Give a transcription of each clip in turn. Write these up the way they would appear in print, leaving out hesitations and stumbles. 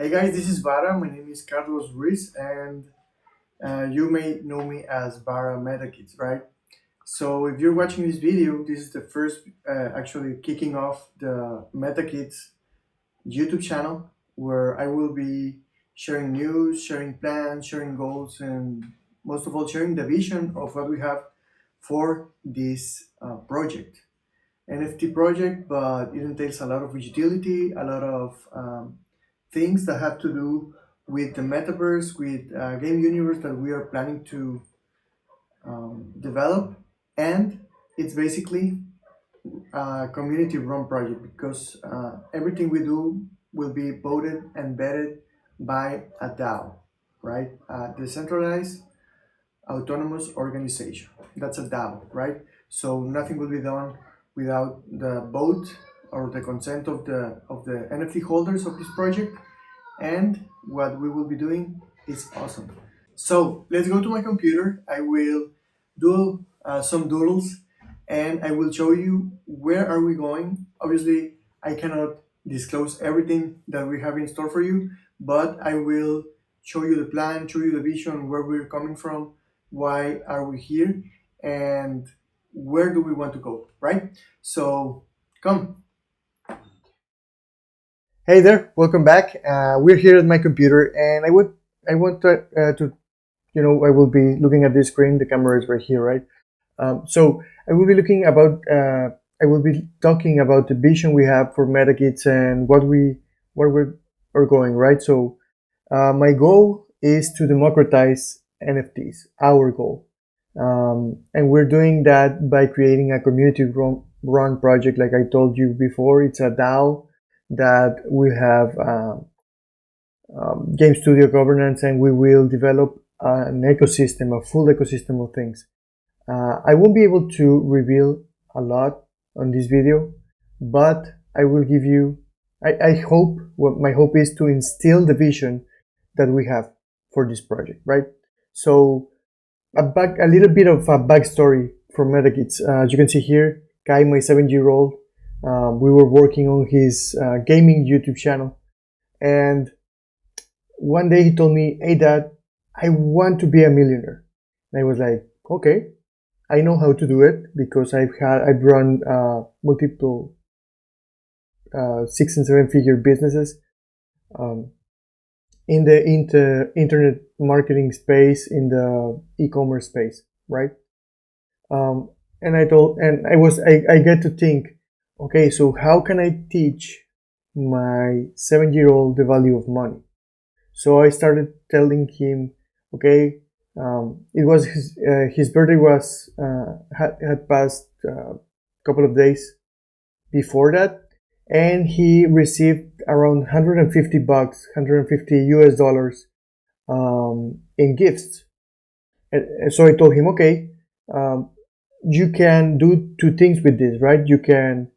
Hey guys, this is baRa. My name is Carlos Ruiz, and you may know me as baRa MetaKidz, right? So if you're watching this video, this is the first actually kicking off the MetaKidz YouTube channel, where I will be sharing news, sharing plans, sharing goals, and most of all, sharing the vision of what we have for this project. NFT project, but it entails a lot of utility, a lot of things that have to do with the metaverse, with game universe that we are planning to develop, and it's basically a community-run project because everything we do will be voted and vetted by a DAO, right? A decentralized autonomous organization. That's a DAO, right? So nothing will be done without the vote or the consent of the NFT holders of this project. And what we will be doing is awesome. So let's go to my computer. I will do some doodles, and I will show you where are we going. Obviously, I cannot disclose everything that we have in store for you, but I will show you the plan, show you the vision, where we're coming from, why are we here, and where do we want to go, right? So come. Hey there, welcome back. We're here at my computer, and I want to I will be looking at this screen. The camera is right here, right? So I will be looking about. I will be talking about the vision we have for MetaKidz and where we're going, right? So my goal is to democratize NFTs. Our goal, and we're doing that by creating a community run project. Like I told you before, it's a DAO that we have game studio governance, and we will develop an ecosystem, a full ecosystem of things. I won't be able to reveal a lot on this video, but I will give you, I hope, what my hope is to instill the vision that we have for this project, right? So a little bit of a backstory from MetaKidz. As you can see here, Kai, my 7-year-old, we were working on his gaming YouTube channel, and one day he told me, "Hey Dad, I want to be a millionaire." And I was like, "Okay, I know how to do it because I've run multiple 6 and 7-figure businesses um, in the internet marketing space, in the e-commerce space, right?" And I get to think, okay, so how can I teach my 7-year-old the value of money? So I started telling him, okay, it was his birthday was had passed a couple of days before that, and he received around 150 bucks, 150 US dollars in gifts. And so I told him, okay, um, you can do two things with this, right? You can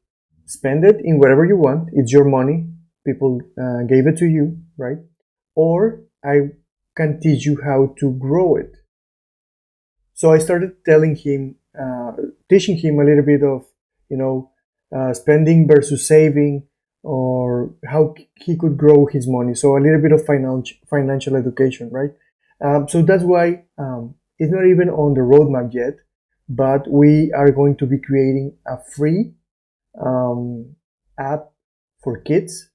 spend it in whatever you want. It's your money. People gave it to you, right? Or I can teach you how to grow it. So I started teaching him a little bit of, spending versus saving, or how he could grow his money. So a little bit of financial education, right? So that's why it's not even on the roadmap yet, but we are going to be creating a free app for kids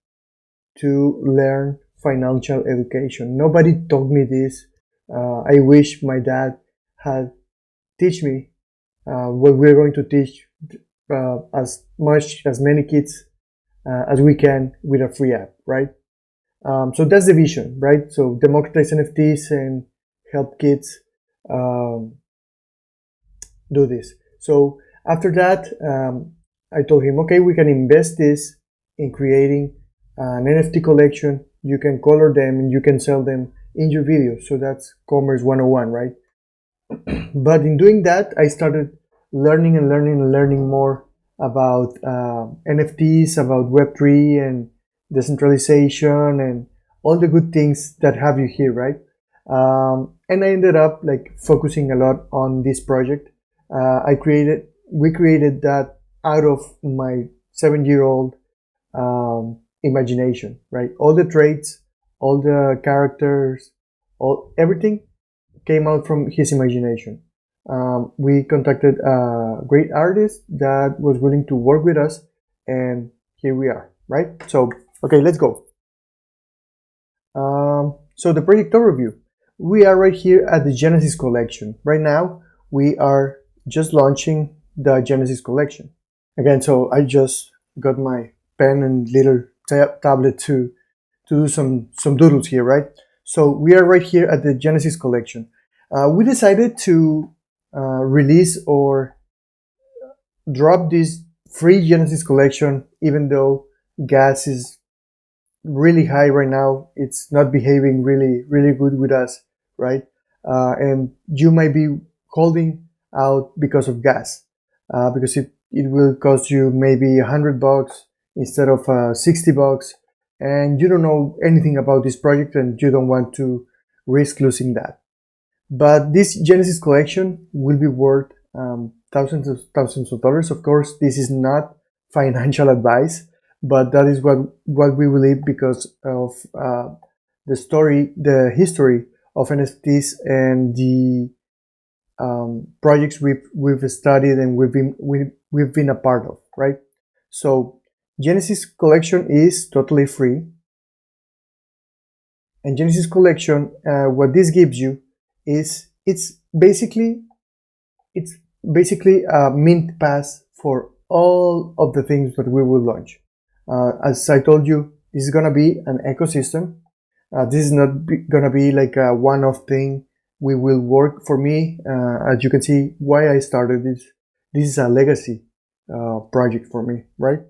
to learn financial education. Nobody taught me this. I wish my dad had teach me what we're going to teach as many kids as we can with a free app, right? So that's the vision, right? So democratize NFTs and help kids do this. So after that, I told him, okay, we can invest this in creating an NFT collection. You can color them and you can sell them in your videos. So that's Commerce 101, right? But in doing that, I started learning more about NFTs, about Web3 and decentralization and all the good things that have you here, right? And I ended up like focusing a lot on this project. We created that out of my 7-year-old imagination, right? All the traits, all the characters, everything came out from his imagination. We contacted a great artist that was willing to work with us, and here we are, right? So, okay, let's go. So the project overview. We are right here at the Genesis collection. Right now, we are just launching the Genesis collection. Again, so I just got my pen and little tablet to do some doodles here, right? So we are right here at the Genesis collection. We decided to release or drop this free Genesis collection, even though gas is really high right now. It's not behaving really good with us, right? And you might be holding out because of gas, because it will cost you maybe $100 instead of $60, and you don't know anything about this project and you don't want to risk losing that. But this Genesis collection will be worth thousands of dollars. Of course, this is not financial advice, but that is what we believe because of the history of NFTs and the projects we've studied and we've been a part of, right? So Genesis collection is totally free, and Genesis collection, what this gives you is it's basically a mint pass for all of the things that we will launch. As I told you, this is gonna be an ecosystem. This is not gonna be like a one-off thing. We will work, for me, as you can see why I started this. This is a legacy project for me, right?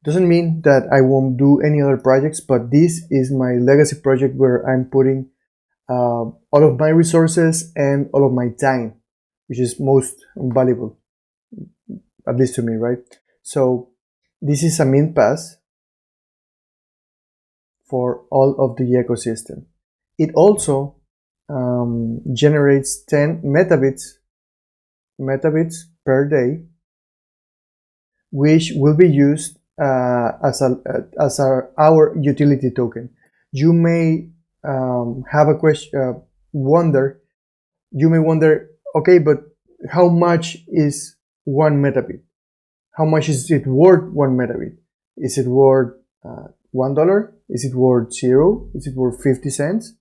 Doesn't mean that I won't do any other projects, but this is my legacy project where I'm putting all of my resources and all of my time, which is most valuable, at least to me, right? So this is a mint pass for all of the ecosystem. It also generates 10 metabits per day, which will be used as our utility token. You may have a question, you may wonder, okay, but how much is one metabit? How much is it worth, one metabit? Is it worth $1? Is it worth 0? Is it worth 50 cents?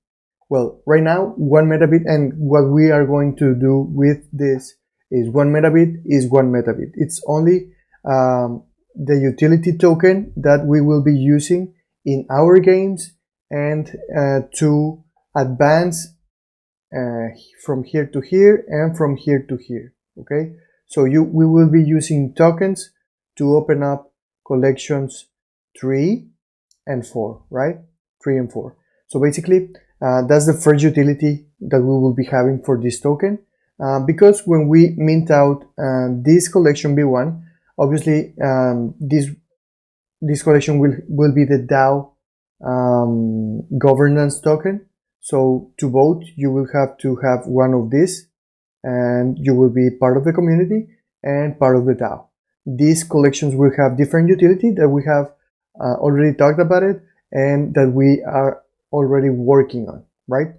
Well, right now, one metabit, and what we are going to do with this is one metabit is one metabit. It's only the utility token that we will be using in our games and to advance from here to here and from here to here. Okay, so we will be using tokens to open up collections 3 and 4, right? 3 and 4. So basically, that's the first utility that we will be having for this token, because when we mint out this collection B1, obviously this collection will be the DAO governance token. So to vote, you will have to have one of these, and you will be part of the community and part of the DAO. These collections will have different utility that we have already talked about it, and that we are already working on, right?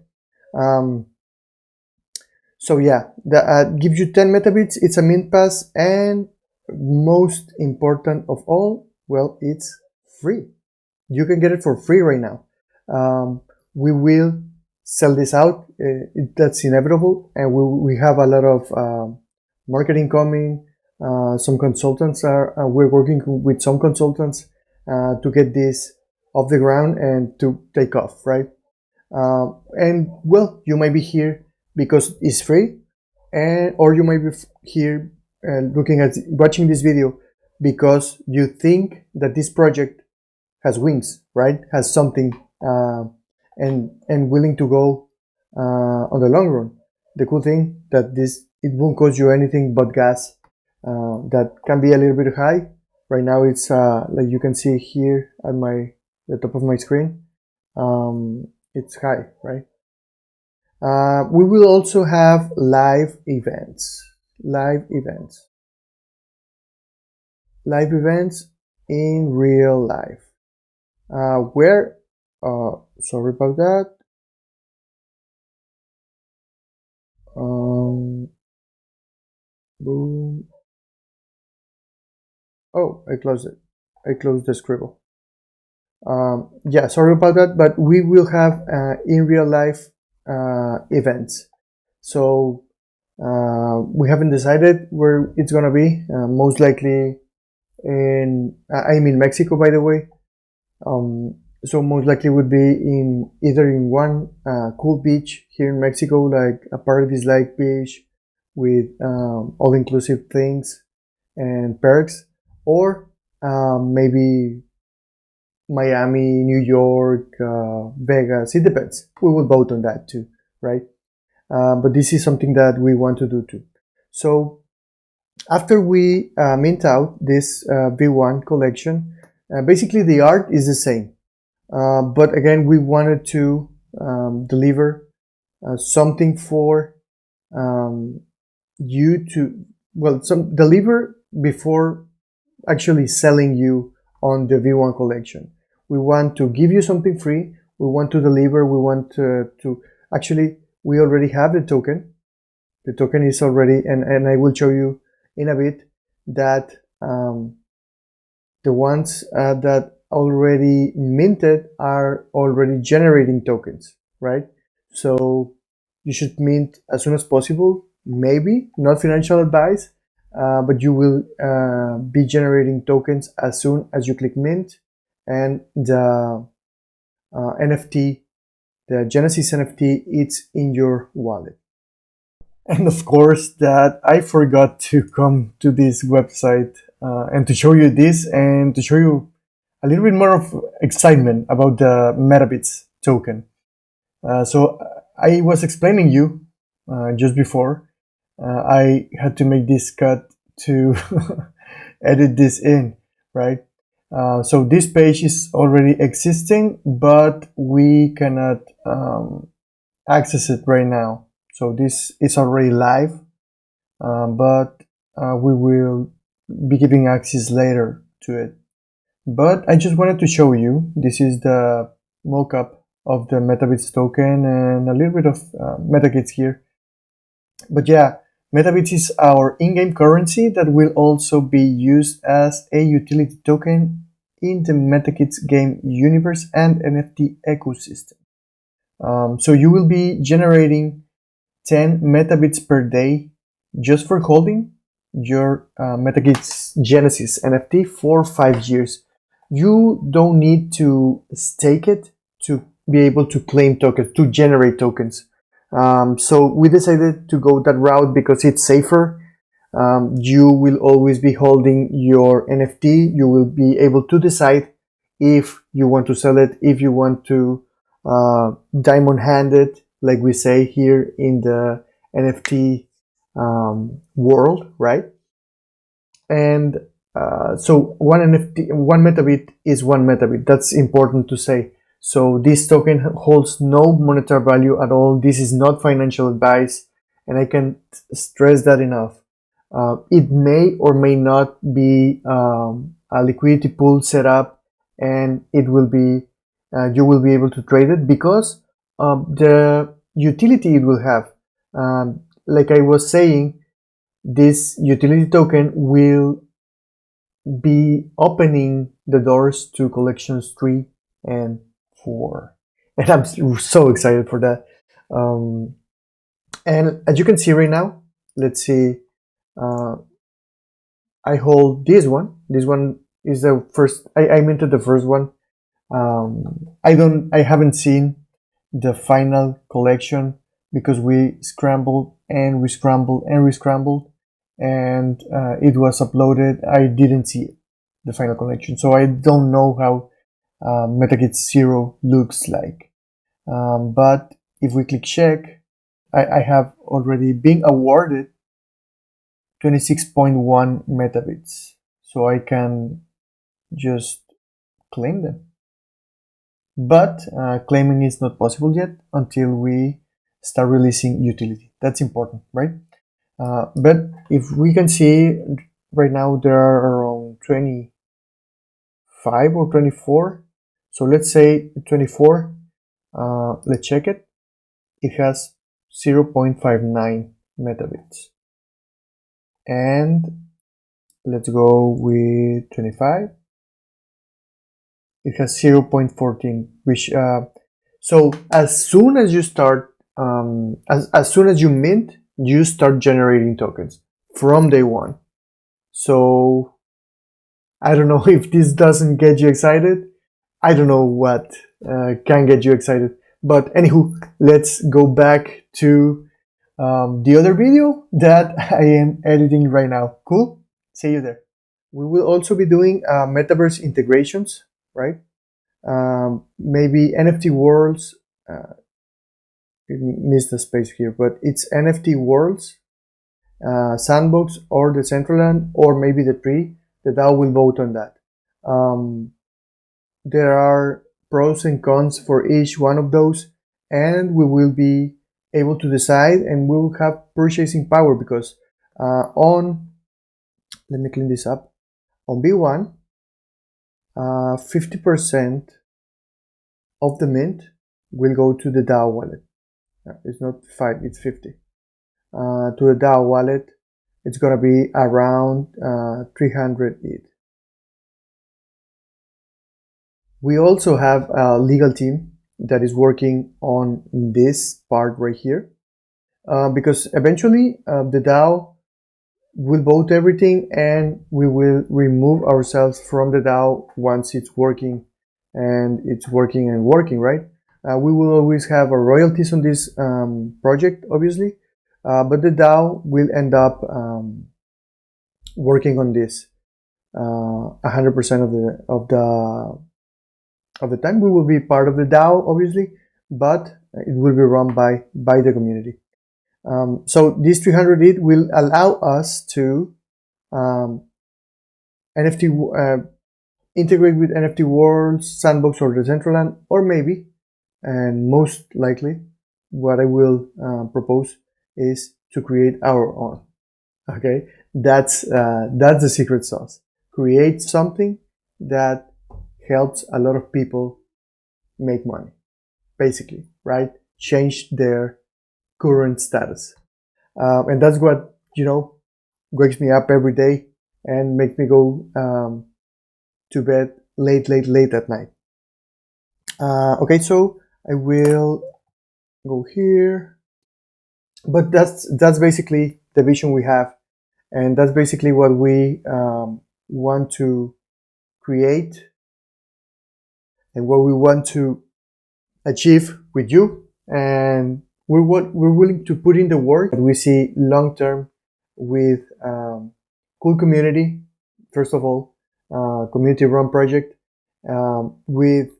So yeah, that gives you 10 metabits. It's a mint pass, and most important of all, well, it's free. You can get it for free right now. We will sell this out. That's inevitable, and we have a lot of marketing coming. Some consultants we're working with some consultants to get this off the ground and to take off, right? And well, you might be here because it's free, or you might be here watching this video because you think that this project has wings, right? Has something, and willing to go on the long run. The cool thing that it won't cost you anything but gas. That can be a little bit high. Right now it's like you can see here at the top of my screen. It's high, right? We will also have live events in real life, where Sorry about that. Boom. Oh, I closed it. I closed the scribble. Yeah, sorry about that, but we will have in real life events. So we haven't decided where it's gonna be. Most likely I'm in Mexico, by the way. So most likely would be in either in one cool beach here in Mexico, like a paradise-like beach with all-inclusive things and perks, or maybe Miami, New York, Vegas. It depends. We will vote on that too, right? But this is something that we want to do too. So after we mint out this V1 collection, basically the art is the same. But again, we wanted to deliver something for you to, well, some deliver before actually selling you on the V1 collection. We want to give you something free. We want to deliver. We want to actually, we already have the token. The token is already, and I will show you in a bit that the ones that already minted are already generating tokens, right? So you should mint as soon as possible. Maybe not financial advice, but you will be generating tokens as soon as you click mint, and the NFT, the Genesis NFT, it's in your wallet. And of course that I forgot to come to this website and to show you this and to show you a little bit more of excitement about the MetaBits token. So I was explaining you just before. I had to make this cut to edit this in, right? So this page is already existing, but we cannot access it right now. So this is already live, but we will be giving access later to it. But I just wanted to show you, this is the mockup of the MetaBits token and a little bit of MetaKidz here. But yeah, MetaBits is our in-game currency that will also be used as a utility token in the MetaKidz game universe and NFT ecosystem. So you will be generating 10 MetaBits per day just for holding your MetaKidz Genesis NFT for 5 years. You don't need to stake it to be able to claim tokens, to generate tokens. So we decided to go that route because it's safer. You will always be holding your NFT. You will be able to decide if you want to sell it, if you want to diamond hand it, like we say here in the NFT world, right? And so one NFT, one metabit is one metabit. That's important to say. So this token holds no monetary value at all. This is not financial advice, and I can't stress that enough. It may or may not be a liquidity pool set up, and it will be you will be able to trade it because the utility it will have. Like I was saying, this utility token will be opening the doors to collections 3 and 4. And I'm so excited for that. And as you can see right now, let's see, I hold this one. This one is the first, I minted the first one. I haven't seen the final collection because we scrambled and we scrambled and we scrambled, and it was uploaded. I didn't see it, the final collection, so I don't know how MetaKidz 0 looks like. But if we click check, I have already been awarded 26.1 MetaBits, so I can just claim them. But claiming is not possible yet until we start releasing utility. That's important, right? But if we can see right now, there are around 25 or 24 So let's say 24. Let's check it. It has 0.59 MetaBits. And let's go with 25. It has 0.14, which so as soon as you start, as soon as you mint, you start generating tokens from day one. So I don't know if this doesn't get you excited. I don't know what can get you excited. But anywho, let's go back to the other video that I am editing right now. Cool? See you there. We will also be doing metaverse integrations, right? Maybe NFT worlds. Missed the space here, but it's NFT worlds, sandbox, or the Decentraland, or maybe the tree. The DAO will vote on that. There are pros and cons for each one of those, and we will be able to decide, and we will have purchasing power because let me clean this up. On B1, 50% of the mint will go to the DAO wallet. It's not 5, it's 50. To the DAO wallet, it's gonna be around 300 ETH. We also have a legal team that is working on this part right here, because eventually the DAO will vote everything and we will remove ourselves from the DAO once it's working, and it's working and working, right? We will always have a royalties on this project, obviously, but the DAO will end up working on this 100% of the time. We will be part of the DAO, obviously, but it will be run by the community. So this 300 ETH will allow us to NFT integrate with NFT worlds, sandbox, or the Decentraland, or maybe, and most likely, what I will propose is to create our own. Okay, that's the secret sauce. Create something that helps a lot of people make money, basically, right? Change their current status, and that's what, you know, wakes me up every day and makes me go to bed late at night. Okay, so I will go here, but that's basically the vision we have, and that's basically what we want to create and what we want to achieve with you, and we're willing to put in the work. We see long term with cool community, first of all, community run project with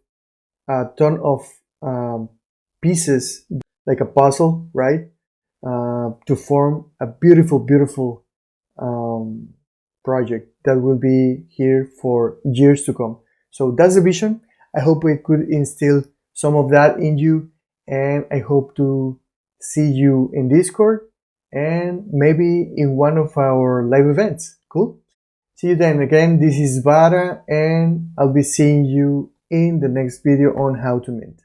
a ton of pieces like a puzzle, right? To form a beautiful project that will be here for years to come. So that's the vision. I hope we could instill some of that in you, and I hope to see you in Discord and maybe in one of our live events. Cool? See you then. Again, this is baRa, and I'll be seeing you in the next video on how to mint.